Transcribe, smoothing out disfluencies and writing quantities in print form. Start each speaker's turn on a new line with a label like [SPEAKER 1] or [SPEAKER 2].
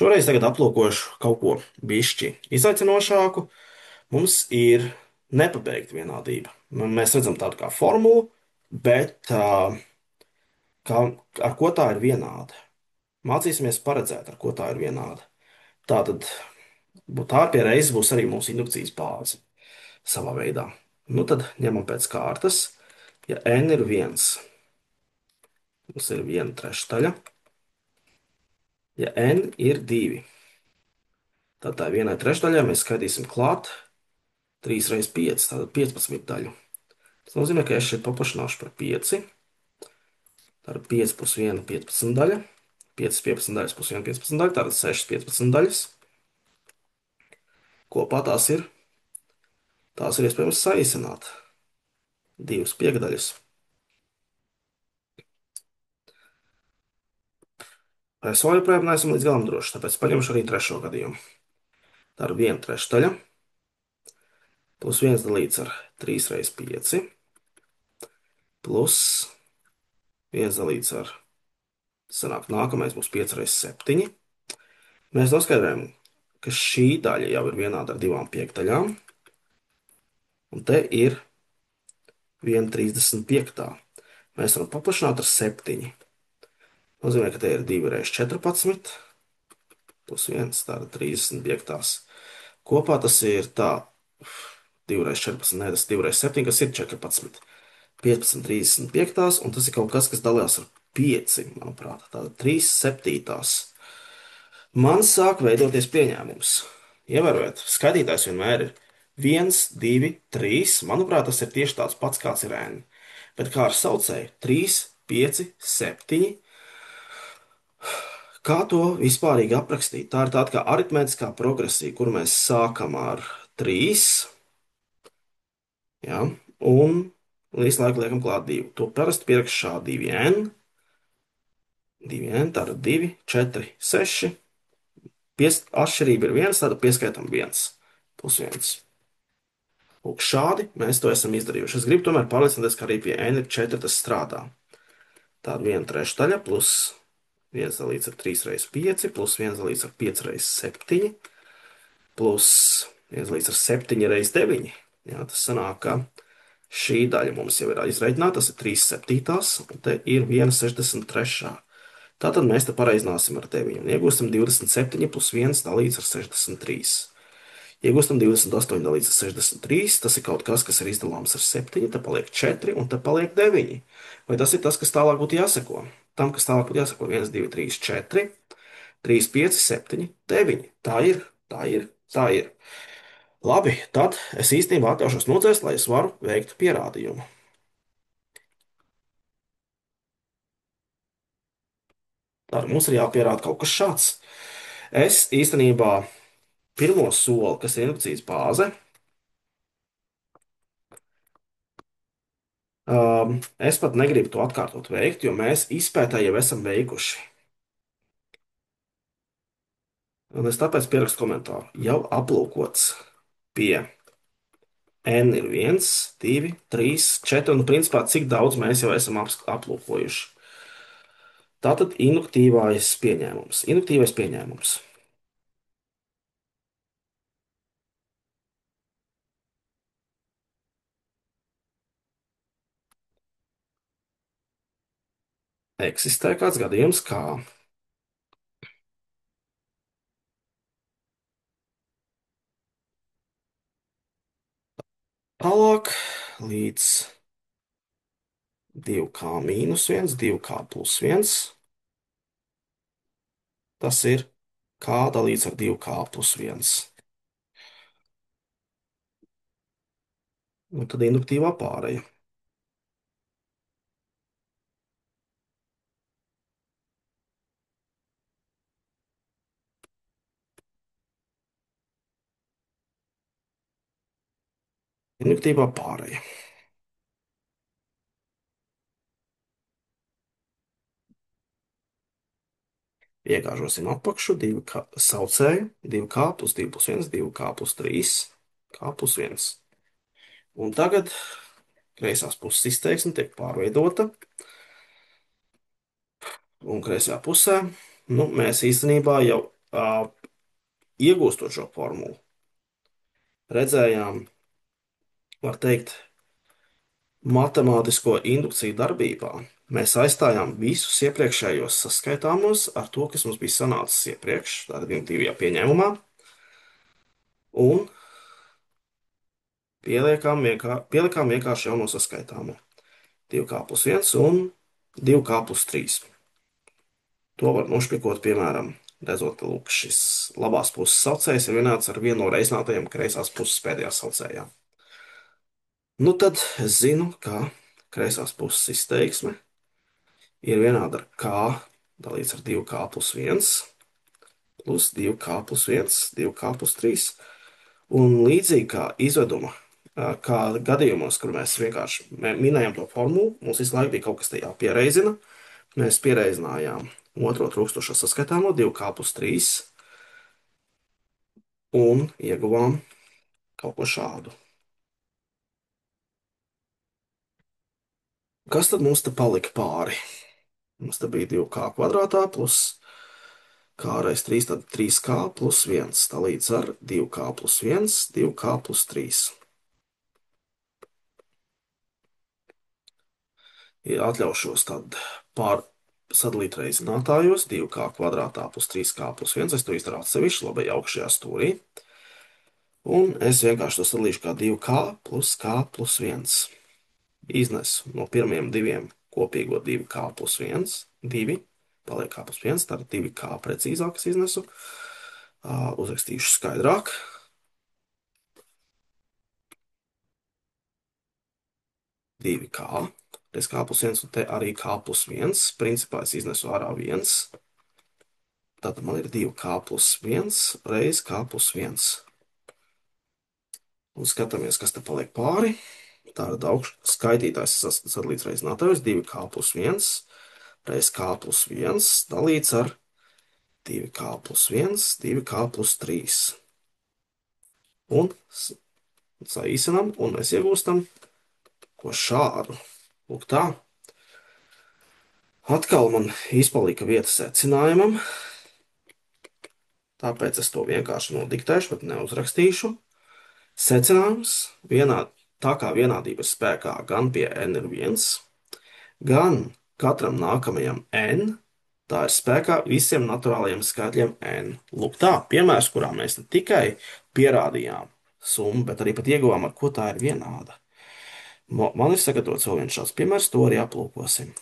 [SPEAKER 1] Šoreiz tagad aplūkošu kaut ko bišķi izaicinošāku. Mums ir nepabeigta vienādība. Mēs redzam tādu kā formulu, bet kā, ar ko tā ir vienāda? Mācīsimies paredzēt, ar ko tā ir vienāda. Tātad tā pie reizes būs arī mūsu indukcijas bāze savā veidā. Nu tad ņemam pēc kārtas. Ja n ir 1, mums ir 1/3. Ja n ir 2, tad tā 1/3 mēs skaitīsim klāt 3 reizes 5, tātad 15 daļu. Tas nozīmē, ka es šeit paplašināšu par 5. Tātad 5 plus 1 ir 15 daļa. 5 15 daļas plus 1 15 daļa, tātad 6 15 daļas. Kopā tās ir iespējams saīsināt. 2 piekdaļas. Es vēl joprojām neesmu līdz galam drošs, tāpēc paņemšu arī trešo gadījumu. Tā ir 1/3 plus 1 dalīts ar 3 reizes 5 plus 1 dalīts ar, sanāk, nākamais būs 5 reizes 7. Mēs noskaidrojam, ka šī daļa jau ir vienāda ar 2 piekdaļām, un te ir 1/35. Mēs varam paplašināt ar 7. Nozīmē, ka te ir 2 reizes 14 plus 1, tāda 35. Kopā tas ir tā 2 reizes 14, ne, tas 2 reizes 7, kas ir 14. 15 35, un tas ir kaut kas, kas dalās ar 5, manuprāt. Tāda 3/7. Man sāk veidoties pieņēmums. Ievērojiet, skaitītājs vienmēr ir 1, 2, 3. Manuprāt, tas ir tieši tāds pats, kāds ir n. Bet kā ar saucēju 3, 5, 7. Kā to vispārīgi aprakstīt? Tā ir tāda kā aritmētiskā progresija, kur mēs sākam ar 3, ja, un līdz laikam liekam klāt 2. To parasti pierakst šādi 2n, tātad 2, 4, 6. Atšķirība ir 1, tātad pieskaitam 1 plus 1. Lūk, šādi mēs to esam izdarījuši. Es gribu tomēr pārliecināties, ka arī pie n ir 4 tas strādā. Tāda 1/3 plus 1 dalīts ar 3 reizes 5 plus 1 dalīts ar 5 reizes 7 plus 1 dalīts ar 7 reizes 9. Jā, tas sanāk, ka šī daļa mums jau ir izreikināta, tas ir 3/7, un te ir 1/63. Tātad mēs te pareizināsim ar 9 un iegūstam 27 plus 1 dalīts ar 63. Iegūstam 28 dalīts ar 63, tas ir kaut kas, kas ir izdalāms ar 7, te paliek 4 un te paliek 9. Vai tas ir tas, kas tālāk būtu jāseko? Tam, kas tālāk būtu jāseko 1, 2, 3, 4, 3, 5, 7, 9. Tā ir, tā ir, tā ir. Labi, tad es īstenībā atļaušos nocēst, lai es varu veikt pierādījumu. Tad mums ir jāpierāda kaut kas šāds. Es īstenībā pirmo soli, kas ir indukcijas bāze, es pat negribu to atkārtot veikt, jo mēs izpētē jau esam veikuši. Un es tāpēc pierakstu komentāru. Jau aplūkots pie n ir 1, 2, 3, 4, un principā cik daudz mēs jau esam aplūkojuši. Tātad induktīvais pieņēmums. Induktīvais pieņēmums. Eksistē kāds gadījums, kā tālāk līdz 2k mīnus 1, 2k plus 1. Tas ir k dalīts ar 2k plus 1. Un tad induktīvā pāreja. Induktīvā pāreja. Iegāžosim apakšu, 2k saucēju, 2k plus 2 plus 1, 2k plus 3, k plus 1. Un tagad kreisās puses izteiksme tiek pārveidota. Un kreisajā pusē, nu, mēs īstenībā jau uh, iegūstot šo formulu, redzējām, var teikt, matemātisko indukciju darbībā. Mēs aizstājām visus iepriekšējos saskaitāmos ar to, kas mums bija sanācis iepriekš, tātad induktīvajā pieņēmumā, un pielikām vienkārši jauno saskaitāmo. 2k plus 1 un 2k plus 3. To var nošpikot, piemēram, redzot, ka lūk, šis labās puses saucējs ir vienāds ar vienu no reizinātajiem kreisās puses pēdējā saucējā. Nu tad es zinu, ka kreisās puses izteiksme ir vienāda ar k dalīts ar 2k plus 1 plus 2k plus 1, 2k plus 3. Un līdzīgi kā izveduma, kā gadījumos, kur mēs vienkārši minējam to formulu, mums visu laiku bija kaut kas te jāpiereizina. Mēs piereizinājām otro trūkstošo saskaitāmo 2k plus 3 un ieguvām kaut ko šādu. Kas tad mums te palika pāri? Mums te bija 2k kvadrātā plus k reiz 3, tad 3k plus 1 dalīts ar 2k plus 1, 2k plus 3. Ja atļaušos tad sadalīt reizinātājos 2k kvadrātā plus 3k plus 1. Es to izdaru atsevišķi, labai augšējā stūrī. Un es vienkārši to sadalīšu kā 2k plus k plus 1. Iznesu no pirmiem diviem kopīgo 2k plus 1, 2, paliek k plus 1, tad 2k precīzāk es iznesu. Uzrakstīšu skaidrāk. Divi k, reiz k plus 1, un te arī k plus 1. Principā es iznesu ārā 1. Tātad man ir 2k plus 1 reiz k plus 1. Un skatāmies, kas te paliek pāri. Tātad skaitītājs sadalīts reizinātājos 2k plus 1 reiz k plus 1 dalīts ar 2k plus 1, 2k plus 3. Un saīsinam, un mēs iegūstam ko šādu. Lūk tā. Atkal man izpalika vieta secinājumam. Tāpēc es to vienkārši nodiktēšu, bet neuzrakstīšu. Secinājums tā kā vienādība ir spēkā gan pie n ir 1, gan katram nākamajam n, tā ir spēkā visiem naturālajiem skaitļiem n. Lūk tā, piemērs, kurā mēs ne tikai pierādījām summu, bet arī pat ieguvām, ar ko tā ir vienāda. Man ir sagatavots vēl viens šāds piemērs, to arī aplūkosim.